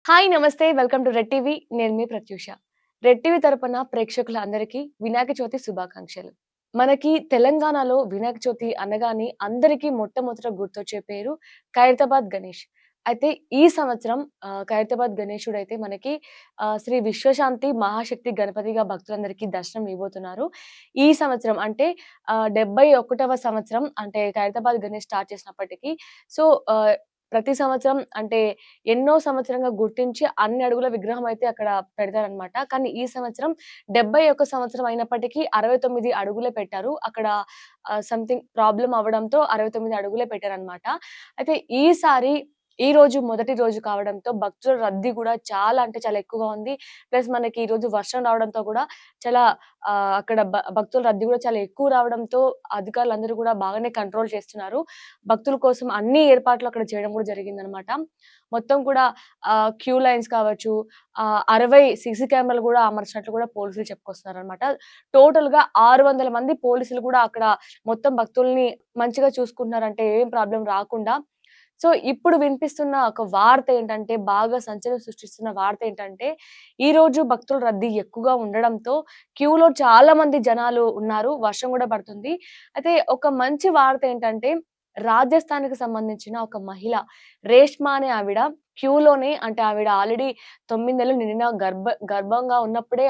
Hi! నమస్తే. Welcome to red TV. నేను మీ Pratyusha. Red TV తరపున ప్రేక్షకులందరికీ వినాయక చవితి శుభాకాంక్షలు. మనకి తెలంగాణలో వినాయక చవితి అనగానే అందరికీ మొట్టమొదట గుర్తొచ్చే పేరు ఖైరతాబాద్ గణేష్. అయితే ఈ సంవత్సరం ఖైరతాబాద్ గణేశుడైతే మనకి శ్రీ విశ్వశాంతి మహాశక్తి గణపతిగా భక్తులందరికీ దర్శనం ఇవ్వబోతున్నారు. ఈ సంవత్సరం అంటే 71వ సంవత్సరం అంటే ఖైరతాబాద్ గణేష్ స్టార్ట్ చేసినప్పటికి సో, ప్రతి సంవత్సరం అంటే ఎన్నో సంవత్సరంగా గుర్తించి అన్ని అడుగుల విగ్రహం అయితే అక్కడ పెడతారనమాట. కానీ ఈ సంవత్సరం 71 సంవత్సరం అయినప్పటికీ 69 అడుగులే పెట్టారు. అక్కడ సంథింగ్ ప్రాబ్లమ్ అవ్వడంతో 69 అడుగులే పెట్టారనమాట. అయితే ఈసారి ఈ రోజు మొదటి రోజు కావడంతో భక్తుల రద్దీ కూడా చాలా అంటే చాలా ఎక్కువగా ఉంది. ప్లస్ మనకి ఈరోజు వర్షం రావడంతో కూడా చాలా అక్కడ భక్తుల రద్దీ కూడా చాలా ఎక్కువ రావడంతో అధికారులందరూ కూడా బాగానే కంట్రోల్ చేస్తున్నారు. భక్తుల కోసం అన్ని ఏర్పాట్లు అక్కడ చేయడం కూడా జరిగిందనమాట. మొత్తం కూడా క్యూ లైన్స్ కావచ్చు, 60 సీసీ కెమెరాలు కూడా అమర్చినట్లు కూడా పోలీసులు చెప్పుకొస్తున్నారనమాట. టోటల్‌గా 600 మంది పోలీసులు కూడా అక్కడ మొత్తం భక్తుల్ని మంచిగా చూసుకుంటున్నారంటే ఏం ప్రాబ్లమ్ రాకుండా. సో, ఇప్పుడు వినిపిస్తున్న ఒక వార్త ఏంటంటే, బాగా సంచలనం సృష్టిస్తున్న వార్త ఏంటంటే, ఈరోజు భక్తుల రద్దీ ఎక్కువగా ఉండడంతో క్యూలో చాలా మంది జనాలు ఉన్నారు. వర్షం గూడా పడుతుంది. అయితే ఒక మంచి వార్త ఏంటంటే, రాజస్థాన్‌కి సంబంధించిన ఒక మహిళ రేష్మా అనే ఆవిడ క్యూలోనే అంటే ఆవిడ ఆల్రెడీ 9 నెలలు నిండిన గర్భంగా ఉన్నప్పుడే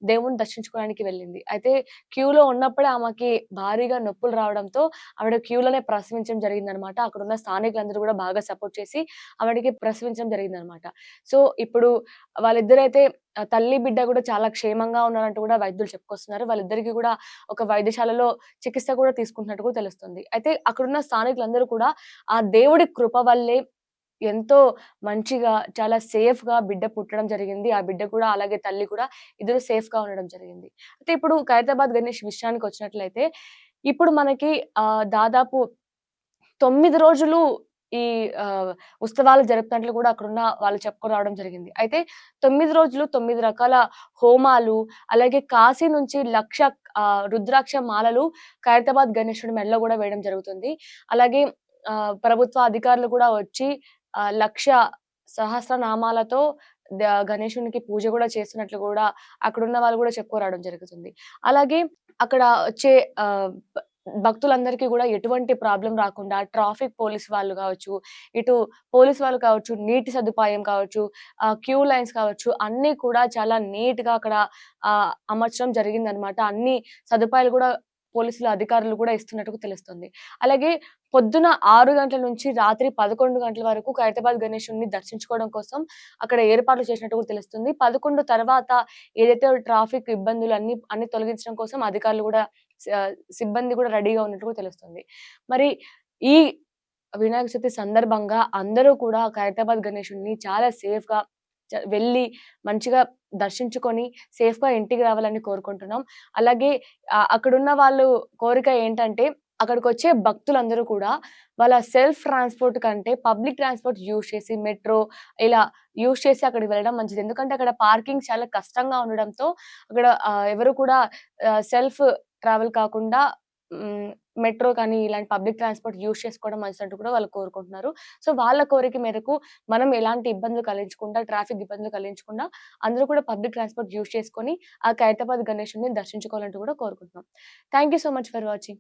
దేవుడిని దర్శించుకోవడానికి వెళ్ళింది. అయితే క్యూలో ఉన్నప్పుడే ఆమెకి భారీగా నొప్పులు రావడంతో ఆవిడ క్యూలోనే ప్రసవించడం జరిగిందనమాట. అక్కడున్న స్థానికులందరూ గూడా బాగా సపోర్ట్ చేసి ఆవిడకి ప్రసవించడం జరిగిందనమాట. సో, ఇప్పుడు వాళ్ళిద్దరైతే తల్లి, బిడ్డ గూడా చాలా క్షేమంగా ఉన్నారంటూ గూడా వైద్యులు చెప్పుకొస్తున్నారు. వాళ్ళిద్దరికీ గూడా ఒక వైద్యశాలలో చికిత్స కూడా తీసుకుంటున్నట్టు కూడా తెలుస్తుంది. అయితే అక్కడున్న స్థానికులందరూ కూడా ఆ దేవుడి కృప వల్లే ఎంతో మంచిగా చాలా సేఫ్‌గా బిడ్డ పుట్టడం జరిగింది. ఆ బిడ్డ కూడా అలాగే తల్లి కూడా ఇద్దరు సేఫ్‌గా ఉండడం జరిగింది. అయితే ఇప్పుడు ఖైరతాబాద్ గణేష్ విషయానికొచ్చినట్లయితే ఇప్పుడు మనకి దాదాపు 9 రోజులు ఈ ఉత్సవాలు జరుపుతున్నట్లు కూడా అక్కడున్న వాళ్ళు చెప్పుకొని రావడం జరిగింది. అయితే 9 రోజులు 9 రకాల హోమాలు, అలాగే కాశీ నుంచి రుద్రాక్ష మాలలు ఖైరతాబాద్ గణేశుడి మెడలో గూడా వేయడం జరుగుతుంది. అలాగే ప్రభుత్వ అధికారులు కూడా వచ్చి 1,00,000 సహస్రనామాలతో గణేశునికి పూజ గూడా చేస్తున్నట్లు గూడా అక్కడున్న వాళ్ళు గూడా చెప్పుకోరావడం జరుగుతుంది. అలాగే అక్కడ వచ్చే భక్తులందరికీ గూడా ఎటువంటి ప్రాబ్లమ్ రాకుండా ట్రాఫిక్ పోలీస్ వాళ్ళు గావచ్చు, ఇటు పోలీస్ వాళ్ళు కావచ్చు, నీటి సదుపాయం కావచ్చు, క్యూ లైన్స్ కావచ్చు, అన్నీ కూడా చాలా నీట్‌గా అక్కడ అమర్చడం జరిగిందనమాట. అన్ని సదుపాయాలు గూడా పోలీసులు అధికారులు గూడా ఇస్తున్నట్టుగా తెలుస్తుంది. అలాగే పొద్దున 6 గంటల నుంచి రాత్రి 11 గంటల వరకు ఖైరతాబాద్ గణేశుడిని దర్శించుకోవడం కోసం అక్కడ ఏర్పాట్లు చేసినట్టు కూడా తెలుస్తుంది. 11 తర్వాత ఏదైతే ట్రాఫిక్ ఇబ్బందులు అన్ని తొలగించడం కోసం అధికారులు గూడా సిబ్బంది గూడా రెడీగా ఉన్నట్టు కూడా తెలుస్తుంది. మరి ఈ వినాయక చవితి సందర్భంగా అందరూ కూడా ఖైరతాబాద్ గణేశుడిని చాలా సేఫ్‌గా వెళ్ళి మంచిగా దర్శించుకొని సేఫ్‌గా ఇంటికి రావాలని కోరుకుంటున్నాం. అలాగే అక్కడున్న వాళ్ళు కోరిక ఏంటంటే అక్కడికొచ్చే భక్తులందరూ కూడా వాళ్ళ సెల్ఫ్ ట్రాన్స్‌పోర్ట్ కంటే పబ్లిక్ ట్రాన్స్‌పోర్ట్ యూజ్ చేసి మెట్రో ఇలా యూజ్ చేసి అక్కడికి వెళ్ళడం మంచిది. ఎందుకంటే అక్కడ పార్కింగ్ చాలా కష్టంగా ఉండడంతో అక్కడ ఎవరు కూడా సెల్ఫ్ ట్రావెల్ కాకుండా మెట్రో కానీ ఇలాంటి పబ్లిక్ ట్రాన్స్‌పోర్ట్ యూజ్ చేసుకోవడం మంచిదంటూ కూడా వాళ్ళు కోరుకుంటున్నారు. సో, వాళ్ళ కోరిక మేరకు మనం ఎలాంటి ఇబ్బందులు కలిగించకుండా, ట్రాఫిక్ ఇబ్బందులు కలిగించకుండా అందరూ కూడా పబ్లిక్ ట్రాన్స్‌పోర్ట్ యూజ్ చేసుకొని ఆ ఖైరతాబాద్ గణేశుడిని దర్శించుకోవాలంటూ కూడా కోరుకుంటున్నాం. Thank you so much for watching.